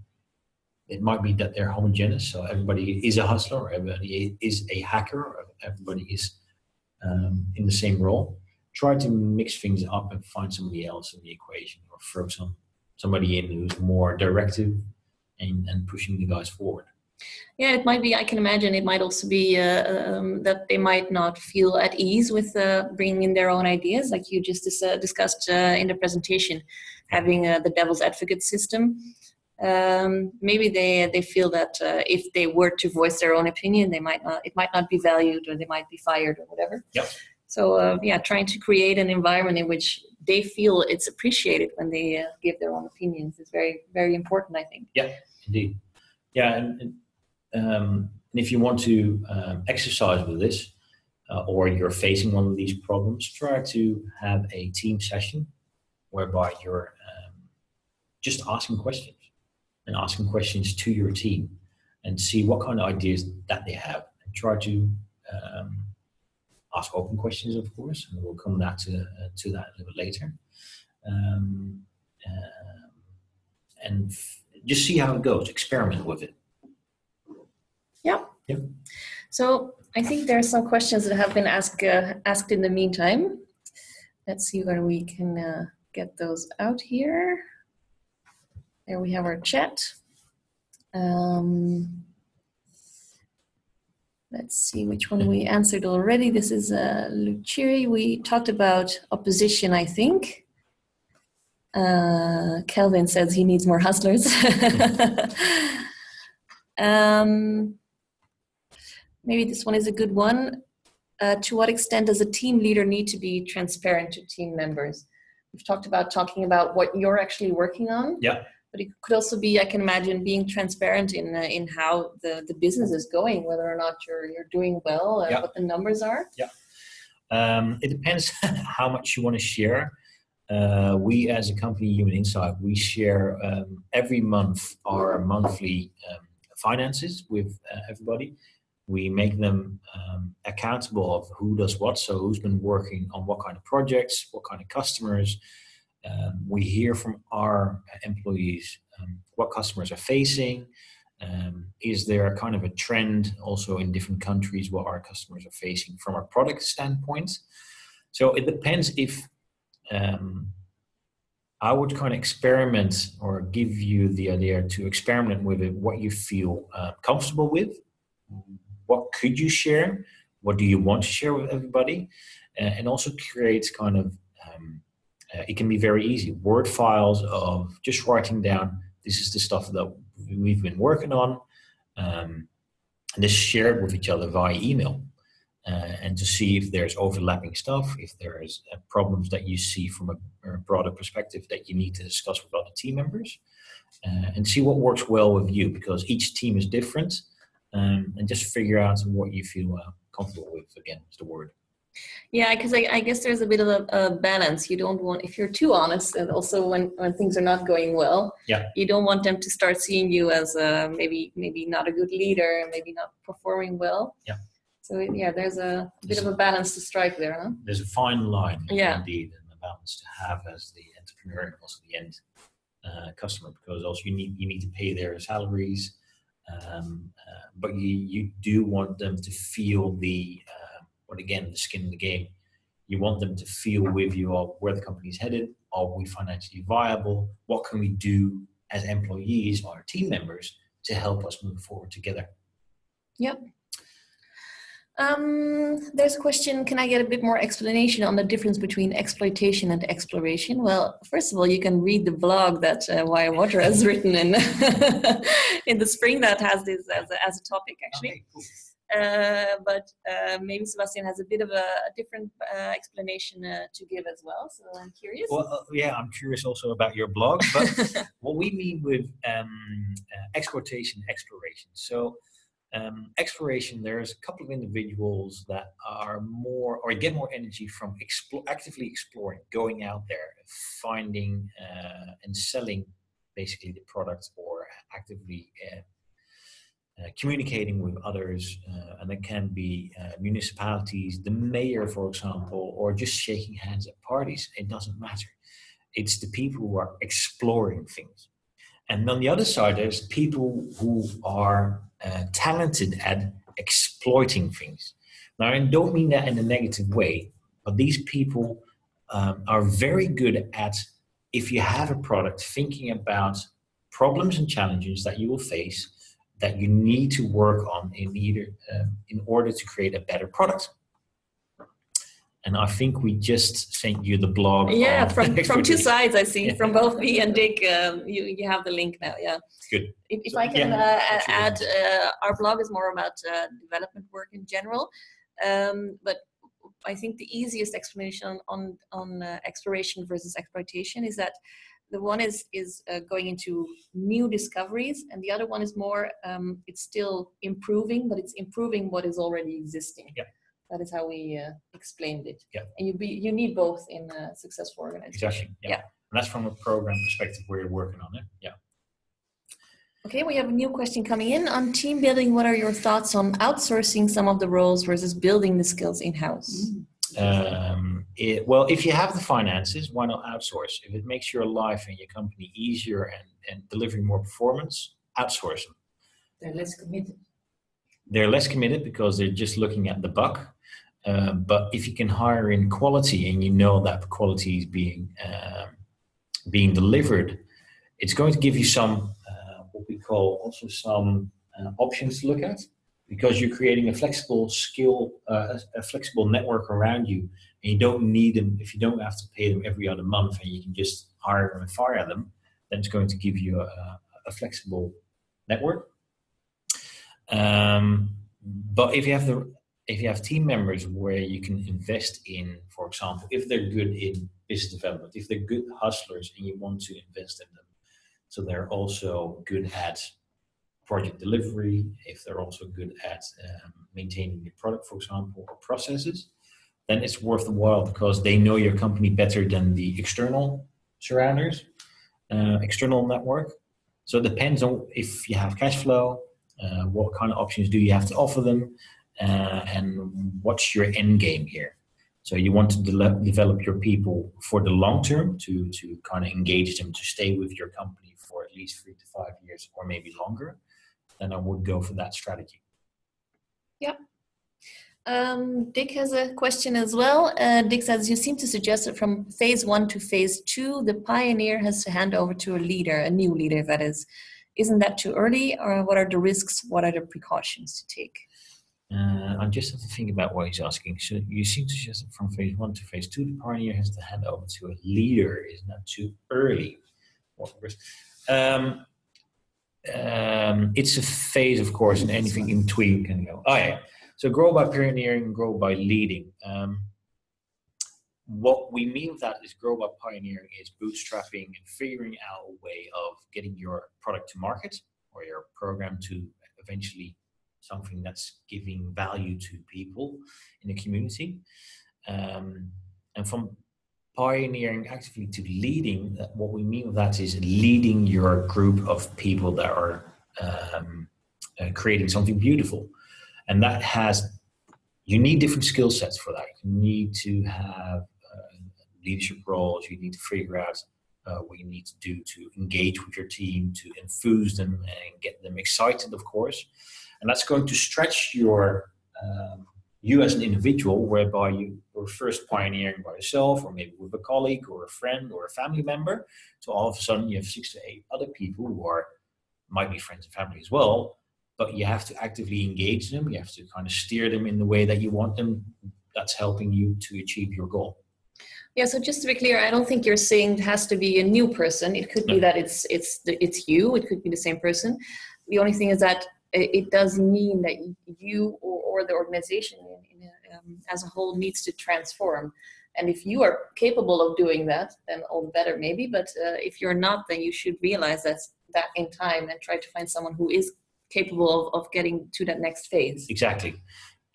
it might be that they're homogeneous. So everybody is a hustler, or everybody is a hacker, or everybody is in the same role. Try to mix things up and find somebody else in the equation, or throw somebody in who's more directive and pushing the guys forward. Yeah, it might be. I can imagine it might also be that they might not feel at ease with bringing in their own ideas, like you just discussed in the presentation, having the devil's advocate system. Maybe they feel that if they were to voice their own opinion, it might not be valued, or they might be fired, or whatever. Yep. So trying to create an environment in which they feel it's appreciated when they give their own opinions is very, very important, I think. Yeah, indeed. Yeah, and if you want to exercise with this, or you're facing one of these problems, try to have a team session whereby you're just asking questions to your team and see what kind of ideas that they have, and try to ask open questions, of course, and we'll come back to that a little bit later. And just see how it goes. Experiment with it. Yeah. So I think there are some questions that have been asked in the meantime. Let's see where we can get those out here. There we have our chat. Let's see which one we answered already. This is Luchiri. We talked about opposition, I think. Kelvin says he needs more hustlers. Maybe this one is a good one. To what extent does a team leader need to be transparent to team members? We've talking about what you're actually working on. Yeah. But it could also be, I can imagine, being transparent in how the business is going, whether or not you're doing well, what the numbers are. Yeah. It depends how much you want to share. We as a company, Human Insight, we share every month our monthly finances with everybody. We make them accountable of who does what, so who's been working on what kind of projects, what kind of customers. We hear from our employees what customers are facing. Is there a kind of a trend also in different countries what our customers are facing from a product standpoint? So it depends if I would kind of experiment or give you the idea to experiment with it, what you feel comfortable with. What could you share? What do you want to share with everybody? And also create kind of, it can be very easy, Word files of just writing down, this is the stuff that we've been working on, and just share it with each other via email. And to see if there's overlapping stuff, if there's problems that you see from a broader perspective that you need to discuss with other team members, and see what works well with you, because each team is different, and just figure out what you feel comfortable with, again, is the word. Yeah, because I guess there's a bit of a balance. You don't want, if you're too honest, and also when things are not going well, yeah, you don't want them to start seeing you as maybe not a good leader, maybe not performing well. Yeah. So yeah, there's a bit of a balance to strike there, huh? There's a fine line, yeah, indeed, and a balance to have as the entrepreneur and also the end customer, because also you need to pay their salaries, but you do want them to feel the skin in the game. You want them to feel with you of where the company's headed. Are we financially viable? What can we do as employees or team members to help us move forward together? Yep. There's a question, can I get a bit more explanation on the difference between exploitation and exploration? Well, first of all, you can read the blog that Wire Water has written in in the spring that has this as a topic, actually. Okay, cool. But maybe Sebastian has a bit of a different explanation to give as well, so I'm curious. Well, yeah, I'm curious also about your blog, but what we mean with exploitation, exploration. So exploration, there's a couple of individuals that are more, or get more energy from actively exploring, going out there, finding and selling basically the product, or actively communicating with others, and it can be municipalities, the mayor, for example, or just shaking hands at parties. It doesn't matter. It's the people who are exploring things. And on the other side, there's people who are talented at exploiting things. Now, I don't mean that in a negative way, but these people are very good at, if you have a product, thinking about problems and challenges that you will face, that you need to work on in order to create a better product. And I think we just sent you the blog. Yeah, from two sides, I see. From both me and Dick, you have the link now. Yeah. Good. If I can add, our blog is more about development work in general, but I think the easiest explanation on exploration versus exploitation is that the one is going into new discoveries, and the other one is more, it's still improving, but it's improving what is already existing. Yeah. That is how we explained it. Yeah. And you need both in a successful organization. Exactly. Yeah. And that's from a program perspective where you're working on it. Yeah. Okay, we have a new question coming in on team building. What are your thoughts on outsourcing some of the roles versus building the skills in-house? Well, if you have the finances, why not outsource? If it makes your life and your company easier and delivering more performance, outsource them. They're less committed. They're less committed because they're just looking at the buck. But if you can hire in quality and you know that quality is being delivered, it's going to give you some what we call also some options to look at, because you're creating a flexible skill, a flexible network around you, and you don't need them. If you don't have to pay them every other month, and you can just hire them and fire them, then it's going to give you a flexible network. But if you have team members where you can invest in, for example, if they're good in business development, if they're good hustlers and you want to invest in them, so they're also good at project delivery, if they're also good at maintaining the product, for example, or processes, then it's worth the while because they know your company better than the external surrounders, external network. So it depends on if you have cash flow, what kind of options do you have to offer them, and what's your end game here. So you want to develop your people for the long term to kind of engage them to stay with your company for at least 3 to 5 years or maybe longer, then I would go for that strategy. Yeah. Dick has a question as well. Dick says, you seem to suggest that from phase 1 to phase 2, the pioneer has to hand over to a leader, a new leader that is. Isn't that too early, or what are the risks? What are the precautions to take? I'm just have to think about what he's asking. So you seem to suggest that from phase 1 to phase 2, the pioneer has to hand over to a leader. Isn't that too early? It's a phase, of course, and anything in between can go. Oh yeah. So grow by pioneering, grow by leading. What we mean with that is grow by pioneering is bootstrapping and figuring out a way of getting your product to market or your program to eventually something that's giving value to people in the community. And from pioneering actively to leading, what we mean with that is leading your group of people that are creating something beautiful. And that you need different skill sets for that. You need to have leadership roles. You need to figure out what you need to do to engage with your team, to enthuse them and get them excited, of course. And that's going to stretch you as an individual, whereby you were first pioneering by yourself, or maybe with a colleague or a friend or a family member. So all of a sudden you have 6 to 8 other people who might be friends and family as well, but you have to actively engage them. You have to kind of steer them in the way that you want them. That's helping you to achieve your goal. Yeah, so just to be clear, I don't think you're saying it has to be a new person. It could be that it's you. It could be the same person. The only thing is that it does mean that you or the organization as a whole needs to transform. And if you are capable of doing that, then all the better maybe. But if you're not, then you should realize that in time and try to find someone who is capable of getting to that next phase. Exactly.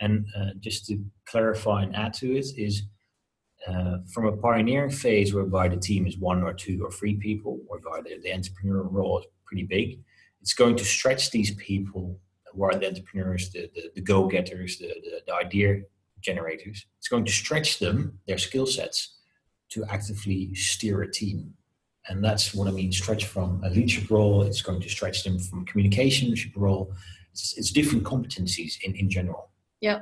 And just to clarify and add to it is from a pioneering phase whereby the team is 1 or 2 or 3 people, whereby the entrepreneurial role is pretty big, it's going to stretch these people who are the entrepreneurs, the go-getters, the idea generators. It's going to stretch them, their skill sets, to actively steer a team. And that's what I mean, stretch from a leadership role. It's going to stretch them from a communication role. It's different competencies in general. Yeah.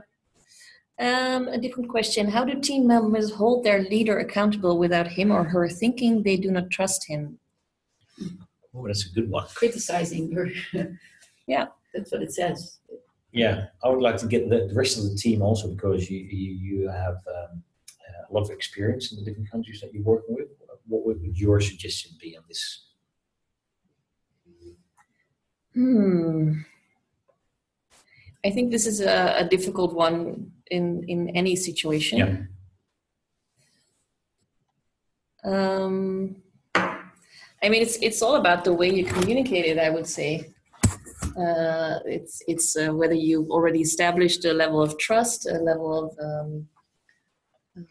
A different question. How do team members hold their leader accountable without him or her thinking they do not trust him? Oh, that's a good one. Criticizing her. Yeah. That's what it says. Yeah, I would like to get the rest of the team also, because you have a lot of experience in the different countries that you're working with. What would your suggestion be on this? I think this is a difficult one in any situation. Yeah. I mean, it's all about the way you communicate it, I would say. It's whether you've already established a level of trust, a level of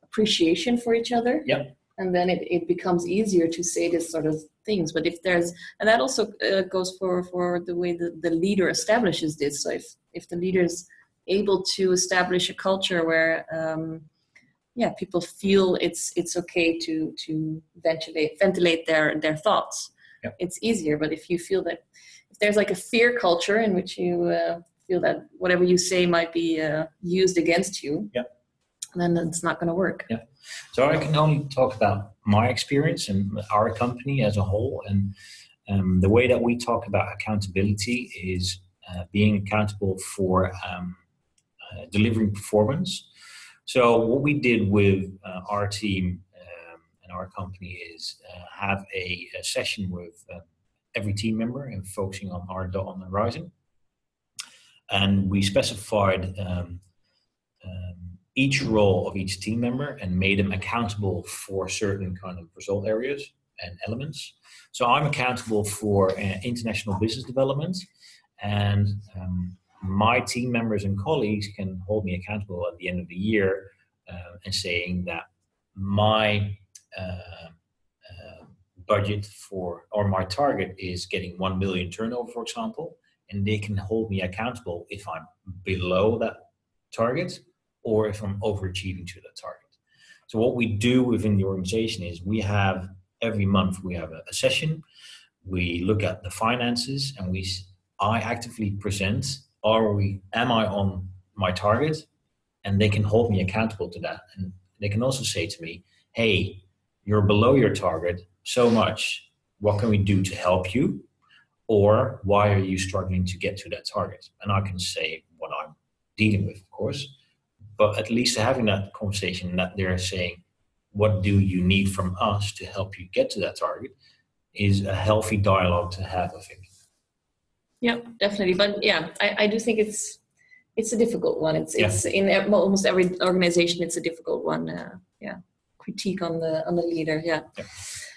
appreciation for each other. Yeah. And then it becomes easier to say this sort of things. But if and that also goes for the way the leader establishes this. So if the leader is able to establish a culture where people feel it's okay to ventilate their thoughts, it's easier. But if you feel that if there's like a fear culture in which you feel that whatever you say might be used against you, then it's not going to work. Yeah. So I can only talk about my experience and our company as a whole. And the way that we talk about accountability is being accountable for delivering performance. So what we did with our team and our company is have a session with every team member and focusing on our dot on the horizon. And we specified each role of each team member and made them accountable for certain kind of result areas and elements. So I'm accountable for international business development, and my team members and colleagues can hold me accountable at the end of the year and saying that my budget for, or my target is getting 1 million turnover, for example, and they can hold me accountable if I'm below that target or if I'm overachieving to that target. So what we do within the organization is every month we have a session. We look at the finances and I actively present, am I on my target? And they can hold me accountable to that. And they can also say to me, hey, you're below your target so much. What can we do to help you? Or why are you struggling to get to that target? And I can say what I'm dealing with, of course, but at least having that conversation that they're saying, what do you need from us to help you get to that target, is a healthy dialogue to have, I think. Yeah, definitely. But yeah, I do think it's a difficult one. It's in almost every organization, it's a difficult one. Critique on the leader. Yeah.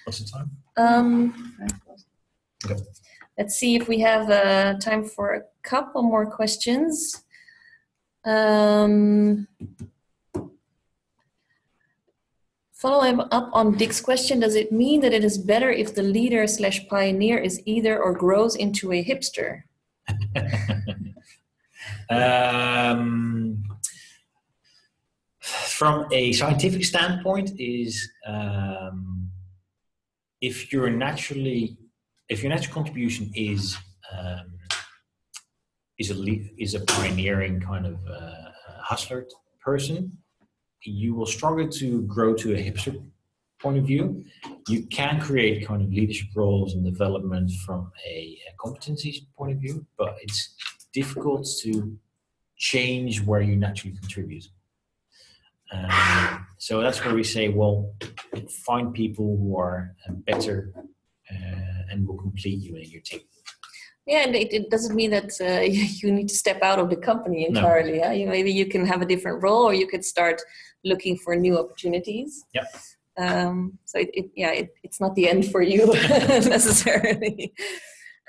What's the time? Okay. Let's see if we have time for a couple more questions. Following up on Dick's question, does it mean that it is better if the leader/pioneer is either or grows into a hipster? From a scientific standpoint, is if your natural contribution is a pioneering kind of hustler person, you will struggle to grow to a hipster point of view. You can create kind of leadership roles and development from a competencies point of view, but it's difficult to change where you naturally contribute. So that's where we say, well, find people who are better and will complete you in your team. Yeah, and it doesn't mean that you need to step out of the company entirely. No. Yeah? Maybe you can have a different role, or you could start looking for new opportunities. Yeah. So it's not the end for you necessarily.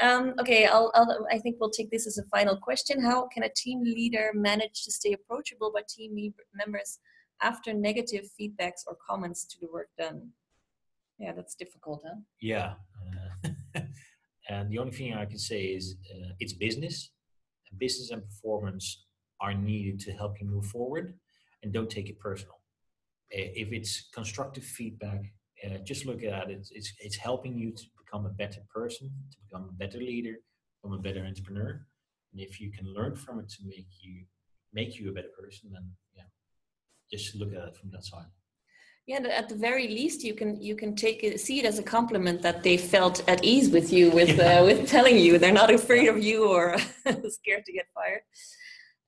Okay, I think we'll take this as a final question. How can a team leader manage to stay approachable by team members after negative feedbacks or comments to the work done? Yeah, that's difficult, huh? Yeah. And the only thing I can say is it's business. Business and performance are needed to help you move forward, and don't take it personal. If it's constructive feedback, just look at it. It's helping you to become a better person, to become a better leader, become a better entrepreneur. And if you can learn from it to make you a better person, then just look at it from that side. Yeah, at the very least, you can see it as a compliment that they felt at ease with you, with telling you they're not afraid of you or scared to get fired.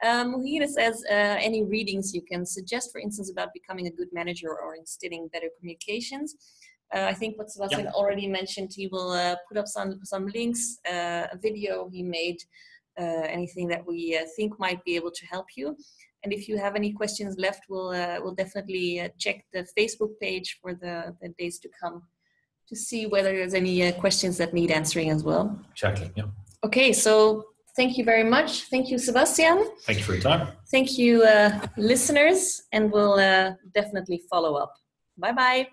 Muhina says, any readings you can suggest, for instance, about becoming a good manager or instilling better communications? I think what Sebastian already mentioned, he will put up some links, a video he made, anything that we think might be able to help you. And if you have any questions left, we'll definitely check the Facebook page for the days to come to see whether there's any questions that need answering as well. Exactly, yeah. Okay, so thank you very much. Thank you, Sebastian. Thank you for your time. Thank you, listeners, and we'll definitely follow up. Bye-bye.